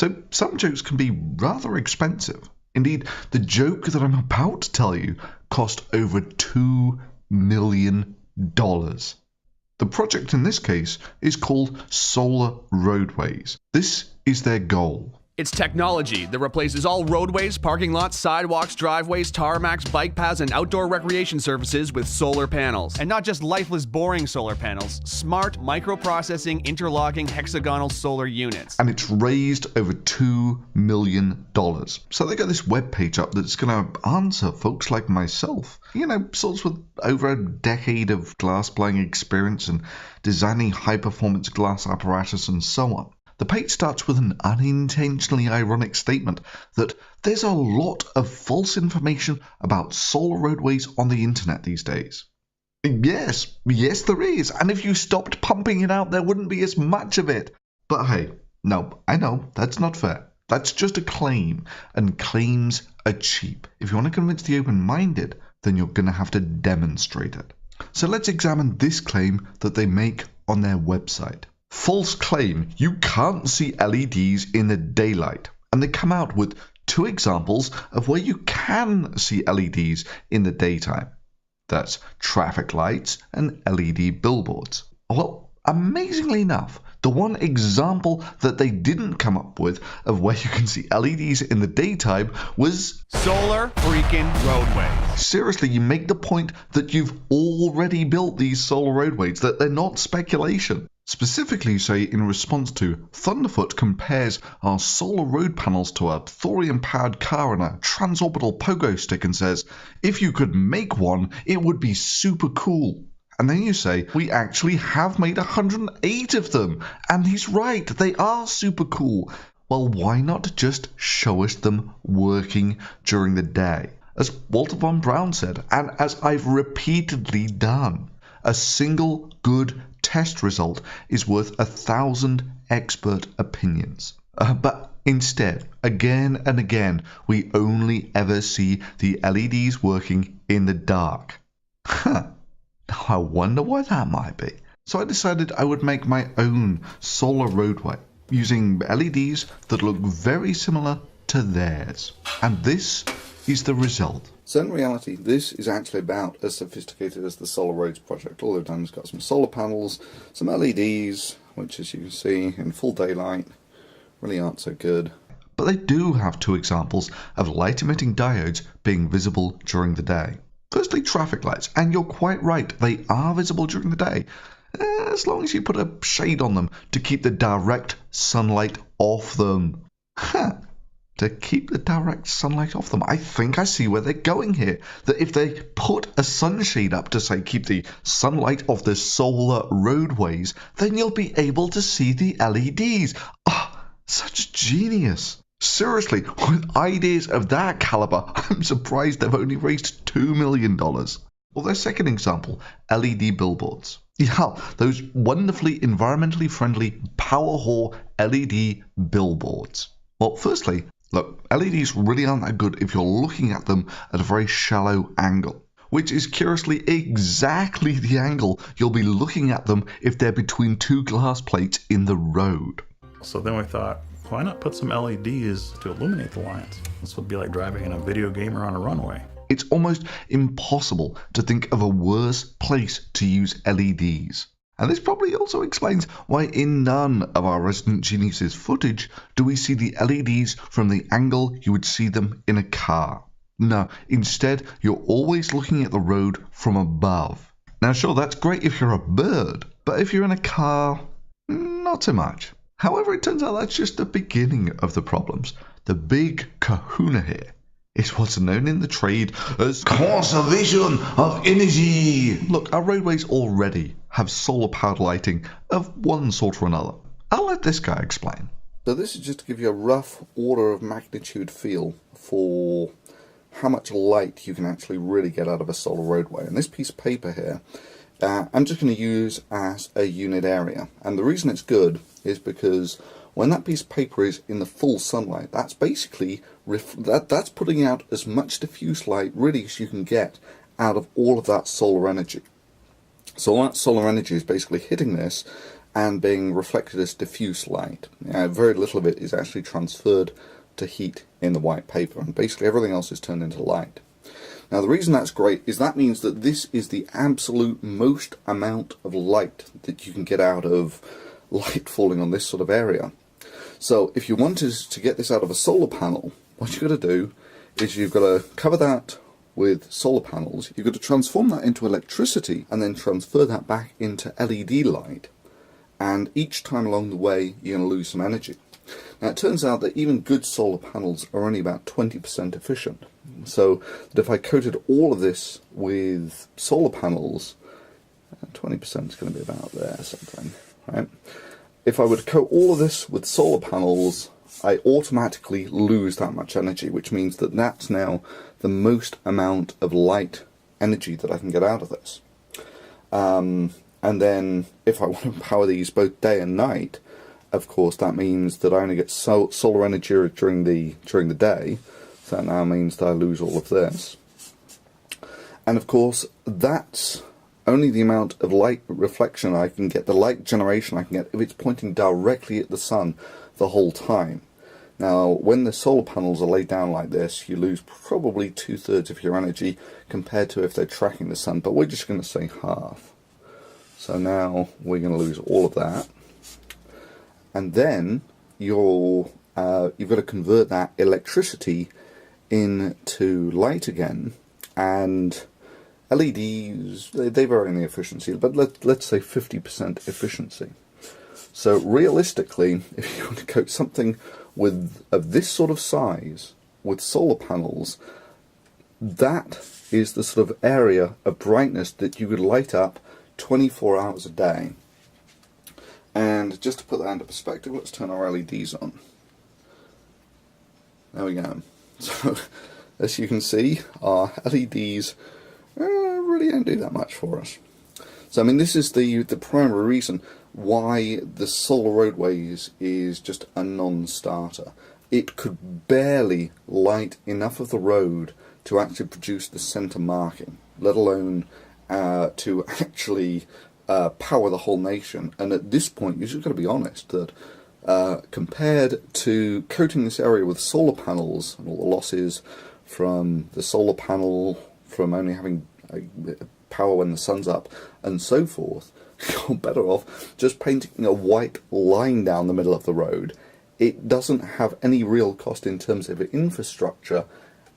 So some jokes can be rather expensive. Indeed, the joke that I'm about to tell you cost over $2 million. The project in this case is called Solar Roadways. This is their goal. It's technology that replaces all roadways, parking lots, sidewalks, driveways, tarmacs, bike paths, and outdoor recreation services with solar panels. And not just lifeless, boring solar panels, smart, microprocessing, interlocking, hexagonal solar units. And it's raised over $2 million. So they got this webpage up that's going to answer folks like myself. You know, sorts with over a decade of glass blowing experience and designing high-performance glass apparatus and so on. The page starts with an unintentionally ironic statement that there's a lot of false information about solar roadways on the internet these days. Yes, there is, and if you stopped pumping it out, there wouldn't be as much of it. But hey, no, I know, that's not fair. That's just a claim, and claims are cheap. If you want to convince the open-minded, then you're going to have to demonstrate it. So let's examine this claim that they make on their website. False claim, you can't see LEDs in the daylight. And they come out with 2 examples of where you can see LEDs in the daytime. That's traffic lights and LED billboards. Well, amazingly enough, the one example that they didn't come up with of where you can see LEDs in the daytime was solar freaking roadways. Seriously, you make the point that you've already built these solar roadways, that they're not speculation. Specifically, say, in response to Thunderfoot compares our solar road panels to a thorium-powered car and a transorbital pogo stick and says, if you could make one, it would be super cool. And then you say, we actually have made 108 of them. And he's right, they are super cool. Well, why not just show us them working during the day? As Walter von Braun said, and as I've repeatedly done, a single good test result is worth 1,000 expert opinions. But instead, again and again, we only ever see the LEDs working in the dark. Now I wonder why that might be. So I decided I would make my own solar roadway using LEDs that look very similar to theirs. And this is the result. So in reality, this is actually about as sophisticated as the Solar Roads project. All they've done is got some solar panels, some LEDs, which as you can see in full daylight really aren't so good. But they do have 2 examples of light-emitting diodes being visible during the day. Firstly, traffic lights, and you're quite right, they are visible during the day, as long as you put a shade on them to keep the direct sunlight off them. To keep the direct sunlight off them. I think I see where they're going here. That if they put a sunshade up to say keep the sunlight off the solar roadways, then you'll be able to see the LEDs. Ah, such genius. Seriously, with ideas of that caliber, I'm surprised they've only raised $2 million. Or their second example, LED billboards. Yeah, those wonderfully environmentally friendly power whore LED billboards. Well, firstly, look, LEDs really aren't that good if you're looking at them at a very shallow angle, which is curiously exactly the angle you'll be looking at them if they're between 2 glass plates in the road. So then we thought, why not put some LEDs to illuminate the lines? This would be like driving in a video game or on a runway. It's almost impossible to think of a worse place to use LEDs. And this probably also explains why in none of our Resident Geniuses footage do we see the LEDs from the angle you would see them in a car. No, instead you're always looking at the road from above. Now sure, that's great if you're a bird, but if you're in a car, not so much. However, it turns out that's just the beginning of the problems. The big kahuna here is what's known in the trade as conservation of energy. Look, our roadways already have solar-powered lighting of one sort or another. I'll let this guy explain. So this is just to give you a rough order of magnitude feel for how much light you can actually really get out of a solar roadway. And this piece of paper here, I'm just going to use as a unit area. And the reason it's good is because when that piece of paper is in the full sunlight, that's basically that's putting out as much diffuse light really as you can get out of all of that solar energy. So all that solar energy is basically hitting this, and being reflected as diffuse light. Very little of it is actually transferred to heat in the white paper, and basically everything else is turned into light. Now the reason that's great is that means that this is the absolute most amount of light that you can get out of light falling on this sort of area. So if you wanted to get this out of a solar panel, what you've got to do is you've got to cover that with solar panels, you've got to transform that into electricity and then transfer that back into LED light, and each time along the way you're going to lose some energy. Now it turns out that even good solar panels are only about 20% efficient. So that if I coated all of this with solar panels, 20% is going to be about there something, right? If I were to coat all of this with solar panels, I automatically lose that much energy, which means that that's now the most amount of light energy that I can get out of this. And then if I want to power these both day and night, of course that means that I only get solar energy during the day. So that now means that I lose all of this. And of course that's only the amount of light reflection I can get, the light generation I can get, if it's pointing directly at the sun the whole time. Now, when the solar panels are laid down like this, you lose probably 2/3 of your energy compared to if they're tracking the sun, but we're just going to say half. So now we're going to lose all of that. And then you've got to convert that electricity into light again, and LEDs, they vary in the efficiency, but let's say 50% efficiency. So realistically, if you want to coat something of this sort of size with solar panels, that is the sort of area of brightness that you could light up 24 hours a day. And just to put that into perspective, let's turn our LEDs on. There we go. So as you can see, our LEDs really don't do that much for us. So I mean, this is the primary reason why the solar roadways is just a non-starter. It could barely light enough of the road to actually produce the center marking, let alone to actually power the whole nation. And at this point, you've just got to be honest that compared to coating this area with solar panels and all the losses from the solar panel, from only having power when the sun's up and so forth, you're better off just painting a white line down the middle of the road. It doesn't have any real cost in terms of infrastructure,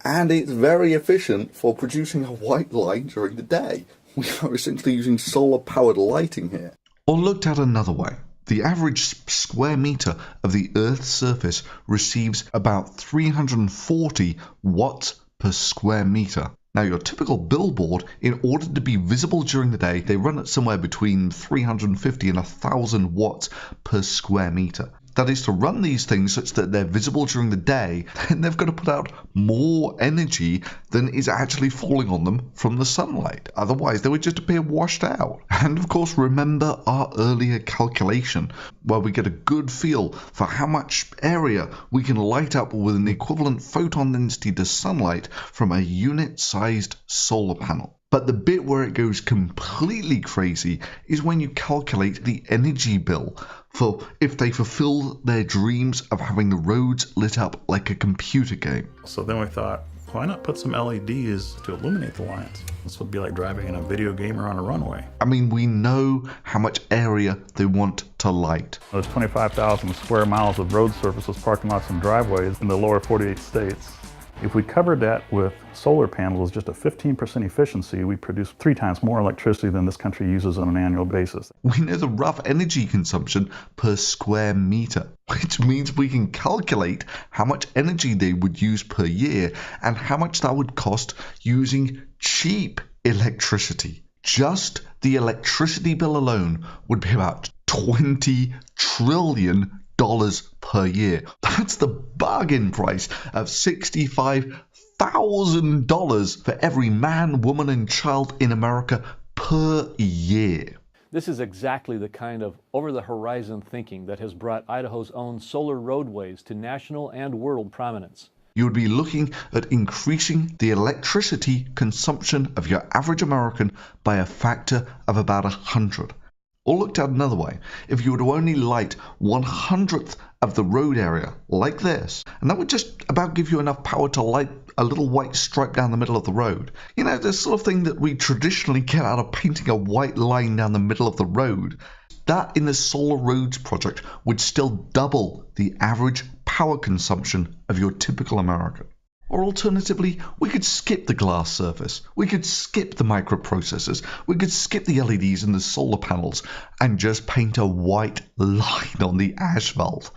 and it's very efficient for producing a white line during the day. We are essentially using solar powered lighting here. Or looked at another way, the average square meter of the Earth's surface receives about 340 watts per square meter. Now, your typical billboard, in order to be visible during the day, they run at somewhere between 350 and 1,000 watts per square meter. That is, to run these things such that they're visible during the day, then they've got to put out more energy than is actually falling on them from the sunlight. Otherwise, they would just appear washed out. And of course, remember our earlier calculation, where we get a good feel for how much area we can light up with an equivalent photon density to sunlight from a unit-sized solar panel. But the bit where it goes completely crazy is when you calculate the energy bill for if they fulfill their dreams of having the roads lit up like a computer game. So then we thought, why not put some LEDs to illuminate the lines? This would be like driving in a video game or on a runway. I mean, we know how much area they want to light. There's 25,000 square miles of road surfaces, parking lots, and driveways in the lower 48 states. If we covered that with solar panels, just a 15% efficiency, we produce 3 times more electricity than this country uses on an annual basis. We know the rough energy consumption per square meter, which means we can calculate how much energy they would use per year and how much that would cost using cheap electricity. Just the electricity bill alone would be about $20 trillion per year. That's the bargain price of $65,000 for every man, woman, and child in America per year. This is exactly the kind of over-the-horizon thinking that has brought Idaho's own solar roadways to national and world prominence. You would be looking at increasing the electricity consumption of your average American by a factor of about 100. Or looked at another way, if you were to only light 1/100th of the road area like this, and that would just about give you enough power to light a little white stripe down the middle of the road. You know, the sort of thing that we traditionally get out of painting a white line down the middle of the road. That in the Solar Roads project would still double the average power consumption of your typical American. Or alternatively, we could skip the glass surface, we could skip the microprocessors, we could skip the LEDs and the solar panels and just paint a white line on the asphalt.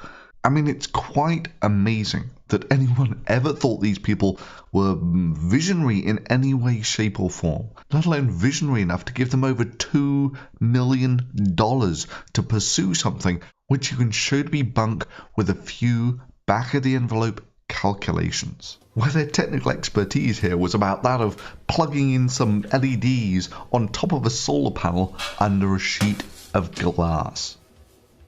I mean, it's quite amazing that anyone ever thought these people were visionary in any way, shape or form, let alone visionary enough to give them over $2 million to pursue something which you can show to be bunk with a few back-of-the-envelope calculations. Where their technical expertise here was about that of plugging in some LEDs on top of a solar panel under a sheet of glass.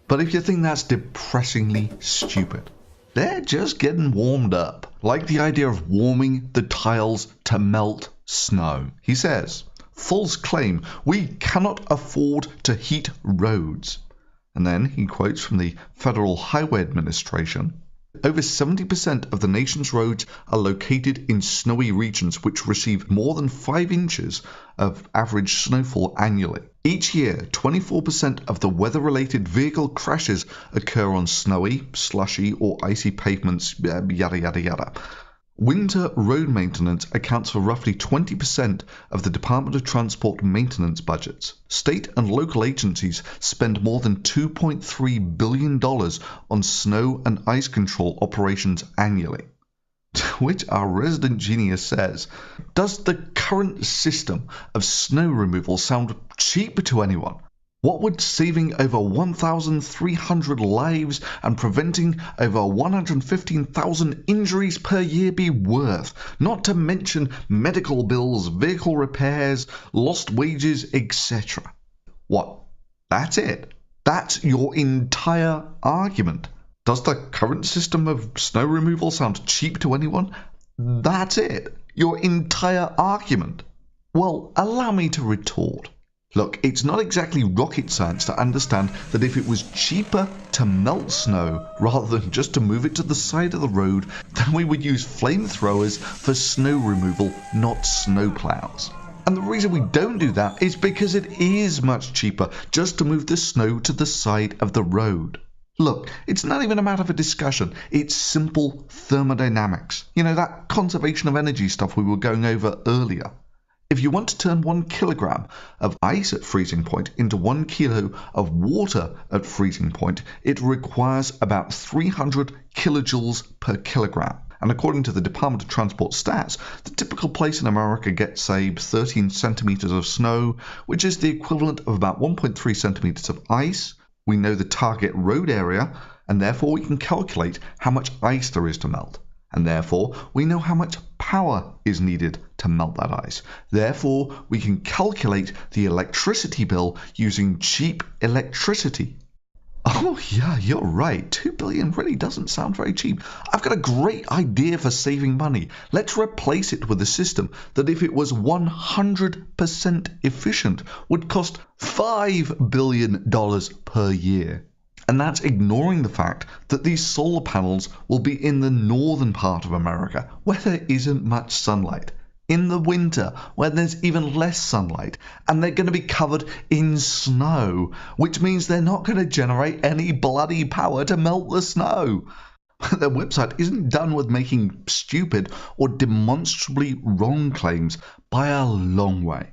But if you think that's depressingly stupid, they're just getting warmed up, like the idea of warming the tiles to melt snow. He says, false claim, we cannot afford to heat roads. And then he quotes from the Federal Highway Administration, over 70% of the nation's roads are located in snowy regions which receive more than 5 inches of average snowfall annually. Each year, 24% of the weather-related vehicle crashes occur on snowy, slushy, or icy pavements, yada yada yada. Winter road maintenance accounts for roughly 20% of the Department of Transport maintenance budgets. State and local agencies spend more than $2.3 billion on snow and ice control operations annually. To which our resident genius says, does the current system of snow removal sound cheap to anyone? What would saving over 1,300 lives and preventing over 115,000 injuries per year be worth? Not to mention medical bills, vehicle repairs, lost wages, etc. What? That's it? That's your entire argument? Does the current system of snow removal sound cheap to anyone? That's it? Your entire argument? Well, allow me to retort. Look, it's not exactly rocket science to understand that if it was cheaper to melt snow rather than just to move it to the side of the road, then we would use flamethrowers for snow removal, not snowplows. And the reason we don't do that is because it is much cheaper just to move the snow to the side of the road. Look, it's not even a matter of a discussion, it's simple thermodynamics. You know, that conservation of energy stuff we were going over earlier. If you want to turn 1 kilogram of ice at freezing point into 1 kilo of water at freezing point, it requires about 300 kilojoules per kilogram. And according to the Department of Transport stats, the typical place in America gets, say, 13 centimeters of snow, which is the equivalent of about 1.3 centimeters of ice. We know the target road area, and therefore we can calculate how much ice there is to melt. And therefore, we know how much power is needed to melt that ice. Therefore, we can calculate the electricity bill using cheap electricity. Oh yeah, you're right. $2 billion really doesn't sound very cheap. I've got a great idea for saving money. Let's replace it with a system that, if it was 100% efficient, would cost $5 billion per year. And that's ignoring the fact that these solar panels will be in the northern part of America, where there isn't much sunlight. In the winter, where there's even less sunlight, and they're going to be covered in snow, which means they're not going to generate any bloody power to melt the snow. Their website isn't done with making stupid or demonstrably wrong claims by a long way.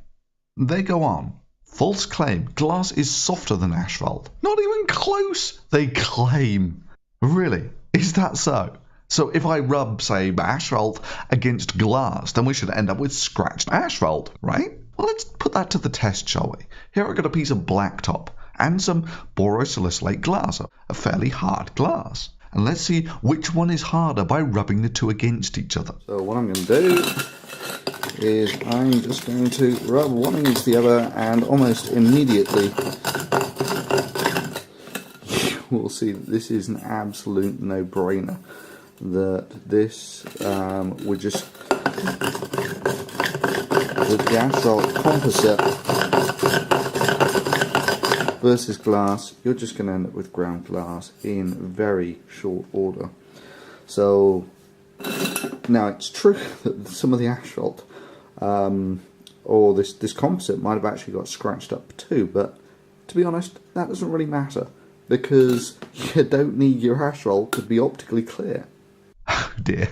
They go on. False claim, glass is softer than asphalt. Not even close, they claim. Really? Is that so? So if I rub, say, asphalt against glass, then we should end up with scratched asphalt, right? Well, let's put that to the test, shall we? Here I've got a piece of blacktop and some borosilicate glass, a fairly hard glass. And let's see which one is harder by rubbing the two against each other. So what I'm going to do is I'm just going to rub one against the other, and almost immediately we'll see that this is an absolute no-brainer. That this would just, with the asphalt composite, versus glass, you're just going to end up with ground glass in very short order. So now it's true that some of the asphalt or this composite might have actually got scratched up too, but to be honest, that doesn't really matter because you don't need your asphalt to be optically clear. Oh dear,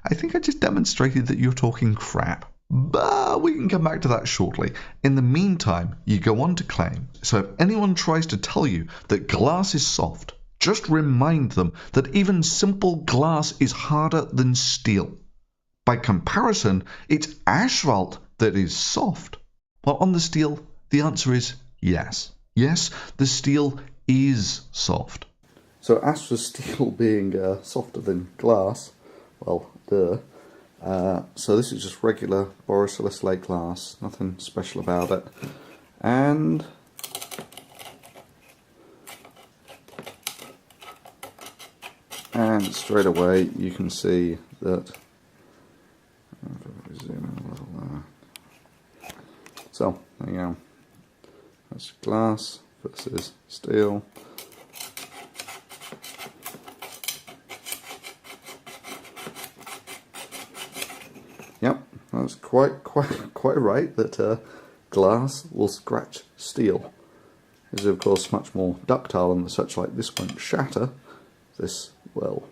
I think I just demonstrated that you're talking crap. But we can come back to that shortly. In the meantime, you go on to claim, so if anyone tries to tell you that glass is soft, just remind them that even simple glass is harder than steel. By comparison, it's asphalt that is soft. Well, on the steel, the answer is yes. Yes, the steel is soft. So as for steel being softer than glass, well, duh. So this is just regular borosilicate slate glass, nothing special about it. And straight away you can see that, zoom in a little there. So there you go, that's glass versus steel. Yep, that's quite right that glass will scratch steel. This is of course much more ductile and such, like this won't shatter. This will.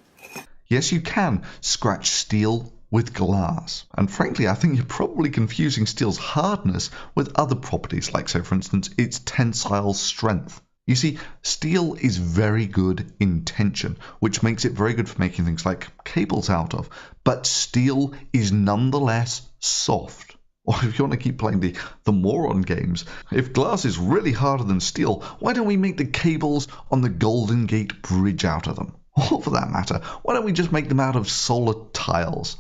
Yes, you can scratch steel with glass. And frankly, I think you're probably confusing steel's hardness with other properties, like, say, for instance, its tensile strength. You see, steel is very good in tension, which makes it very good for making things like cables out of. But steel is nonetheless soft. Or if you want to keep playing the moron games, if glass is really harder than steel, why don't we make the cables on the Golden Gate Bridge out of them? Or for that matter, why don't we just make them out of solar tiles?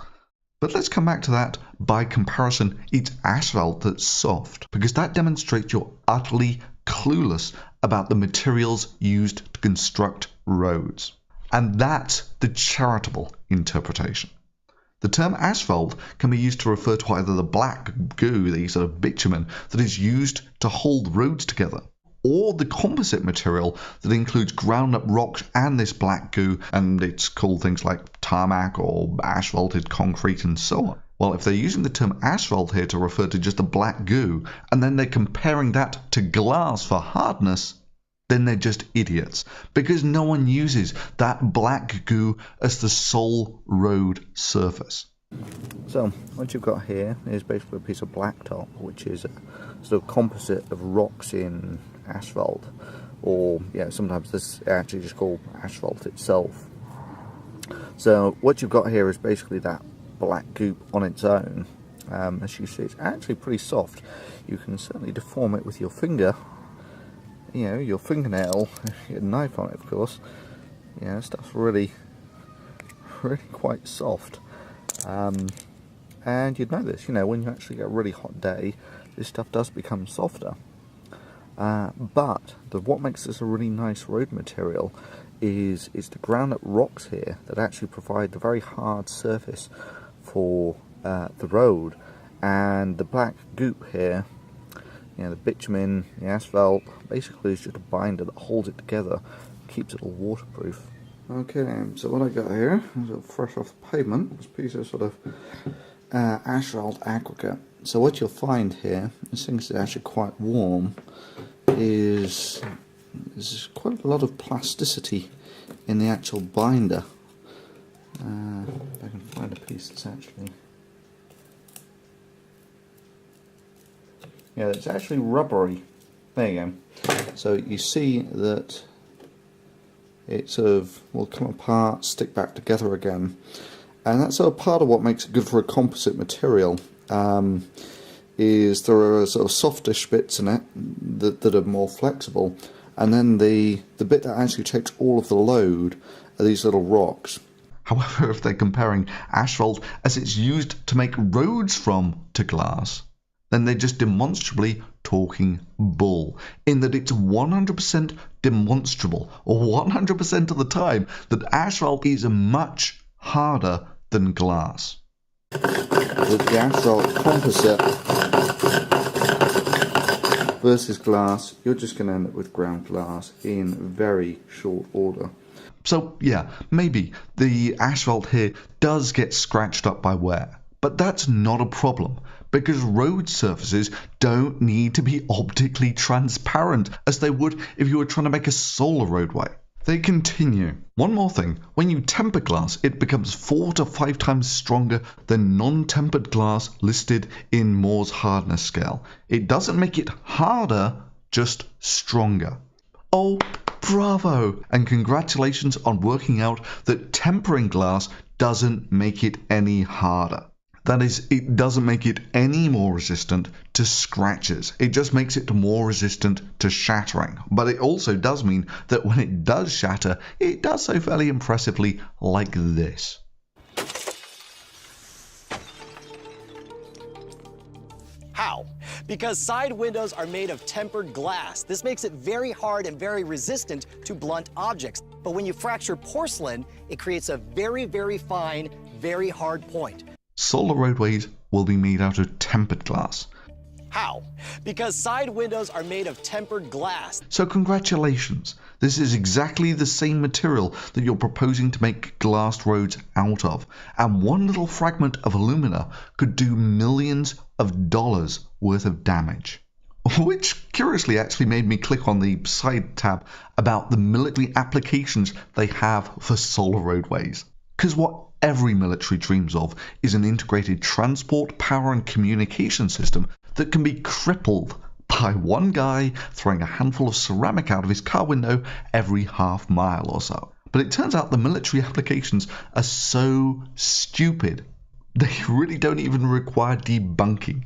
But let's come back to that. By comparison, it's asphalt that's soft, because that demonstrates you're utterly clueless about the materials used to construct roads. And that's the charitable interpretation. The term asphalt can be used to refer to either the black goo, the sort of bitumen, that is used to hold roads together, or the composite material that includes ground up rocks and this black goo, and it's called things like tarmac or asphalted concrete and so on. Well, if they're using the term asphalt here to refer to just the black goo, and then they're comparing that to glass for hardness, then they're just idiots, because no one uses that black goo as the sole road surface. So what you've got here is basically a piece of blacktop, which is a sort of composite of rocks in asphalt, or sometimes this is actually just called asphalt itself. So what you've got here is basically that black goop on its own. As you see, it's actually pretty soft. You can certainly deform it with your finger, your fingernail, your knife on it, of course. Stuff's really quite soft. And you'd know this, when you actually get a really hot day, this stuff does become softer. But what makes this a really nice road material is the ground up rocks here that actually provide the very hard surface for the road, and the black goop here, the bitumen, the asphalt, basically is just a binder that holds it together, keeps it all waterproof. Okay, so what I got here is fresh off the pavement, this piece of sort of asphalt aggregate. So what you'll find here, this thing's actually quite warm, is there's quite a lot of plasticity in the actual binder. If I can find a piece that's actually... it's actually rubbery. There you go. So you see that it sort of will come apart, stick back together again. And that's sort of part of what makes it good for a composite material. Is there are sort of softish bits in it that are more flexible, and then the bit that actually takes all of the load are these little rocks. However, if they're comparing asphalt as it's used to make roads from to glass, then they're just demonstrably talking bull, in that it's 100% demonstrable, or 100% of the time, that asphalt is much harder than glass. The asphalt composite versus glass, you're just going to end up with ground glass in very short order. So yeah, maybe the asphalt here does get scratched up by wear, but that's not a problem because road surfaces don't need to be optically transparent as they would if you were trying to make a solar roadway. They continue. One more thing, when you temper glass, it becomes 4 to 5 times stronger than non-tempered glass listed in Moore's hardness scale. It doesn't make it harder, just stronger. Oh, bravo! And congratulations on working out that tempering glass doesn't make it any harder. That is, it doesn't make it any more resistant to scratches. It just makes it more resistant to shattering. But it also does mean that when it does shatter, it does so fairly impressively like this. How? Because side windows are made of tempered glass. This makes it very hard and very resistant to blunt objects. But when you fracture porcelain, it creates a very, very fine, very hard point. Solar roadways will be made out of tempered glass. How? Because side windows are made of tempered glass. So congratulations, this is exactly the same material that you're proposing to make glassed roads out of, and one little fragment of alumina could do millions of dollars worth of damage. Which curiously actually made me click on the side tab about the military applications they have for solar roadways. Because what every military dreams of is an integrated transport, power and communication system that can be crippled by one guy throwing a handful of ceramic out of his car window every half mile or so. But it turns out the military applications are so stupid, they really don't even require debunking.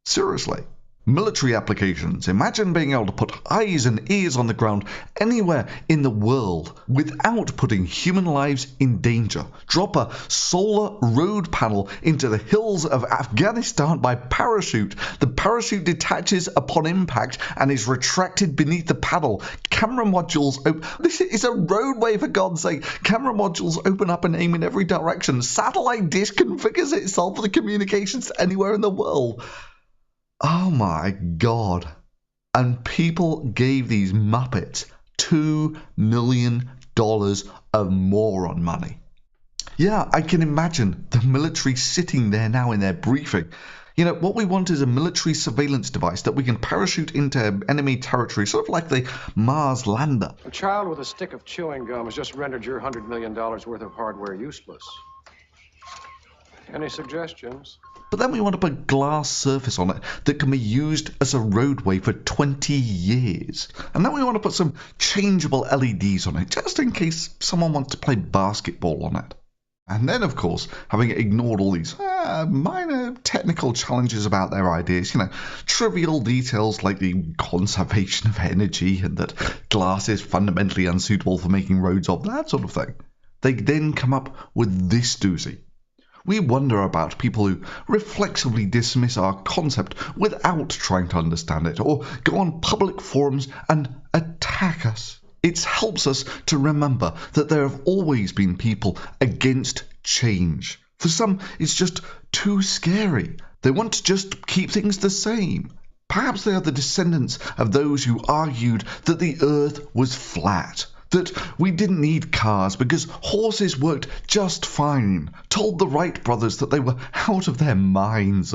Seriously. Military applications. Imagine being able to put eyes and ears on the ground anywhere in the world without putting human lives in danger. Drop a solar road panel into the hills of Afghanistan by parachute. The parachute detaches upon impact and is retracted beneath the panel. Camera modules this is a roadway, for God's sake. Camera modules open up and aim in every direction. Satellite dish configures itself for the communications anywhere in the world. Oh my God. And people gave these Muppets $2 million of moron money. Yeah, I can imagine the military sitting there now in their briefing. You know, what we want is a military surveillance device that we can parachute into enemy territory, sort of like the Mars lander. A child with a stick of chewing gum has just rendered your $100 million worth of hardware useless. Any suggestions? But then we want to put glass surface on it that can be used as a roadway for 20 years. And then we want to put some changeable LEDs on it, just in case someone wants to play basketball on it. And then, of course, having ignored all these minor technical challenges about their ideas, you know, trivial details like the conservation of energy and that glass is fundamentally unsuitable for making roads of, that sort of thing, they then come up with this doozy. We wonder about people who reflexively dismiss our concept without trying to understand it, or go on public forums and attack us. It helps us to remember that there have always been people against change. For some, it's just too scary. They want to just keep things the same. Perhaps they are the descendants of those who argued that the earth was flat, that we didn't need cars because horses worked just fine, told the Wright brothers that they were out of their minds,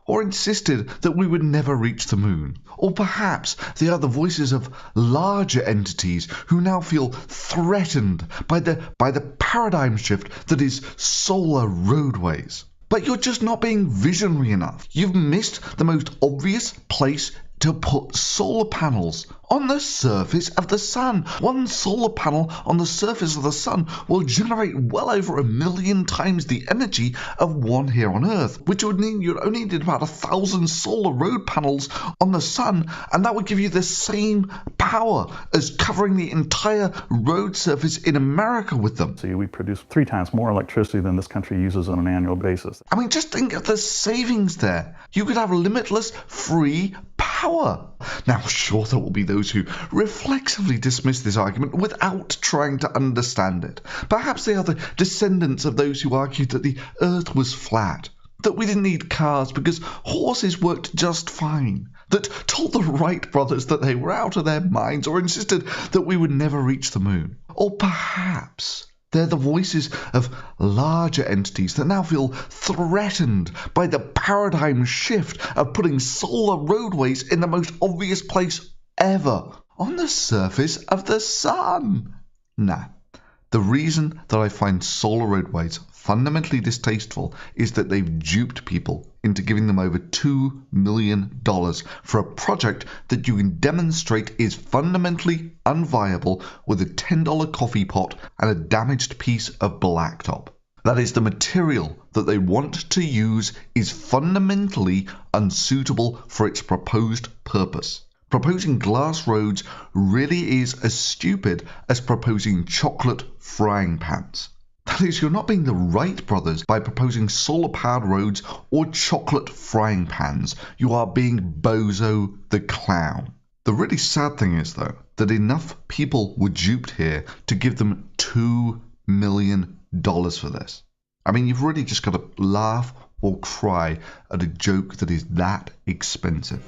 or insisted that we would never reach the moon. Or perhaps they are the voices of larger entities who now feel threatened by the paradigm shift that is solar roadways. But you're just not being visionary enough. You've missed the most obvious place to put solar panels on the surface of the sun. One solar panel on the surface of the sun will generate well over 1 million times the energy of one here on Earth, which would mean you'd only need about 1,000 solar road panels on the sun, and that would give you the same power as covering the entire road surface in America with them. See, we produce 3 times more electricity than this country uses on an annual basis. I mean, just think of the savings there. You could have limitless free power. Now, sure, there will be those who reflexively dismiss this argument without trying to understand it. Perhaps they are the descendants of those who argued that the earth was flat. that we didn't need cars because horses worked just fine, that told the Wright brothers that they were out of their minds or insisted that we would never reach the moon. Or perhaps they're the voices of larger entities that now feel threatened by the paradigm shift of putting solar roadways in the most obvious place ever, on the surface of the sun. Nah. The reason that I find solar roadways fundamentally distasteful is that they've duped people into giving them over $2 million for a project that you can demonstrate is fundamentally unviable with a $10 coffee pot and a damaged piece of blacktop. That is, the material that they want to use is fundamentally unsuitable for its proposed purpose. Proposing glass roads really is as stupid as proposing chocolate frying pans. That is, you're not being the Wright brothers by proposing solar-powered roads or chocolate frying pans. You are being Bozo the Clown. The really sad thing is, though, that enough people were duped here to give them $2 million for this. I mean, you've really just got to laugh or cry at a joke that is that expensive.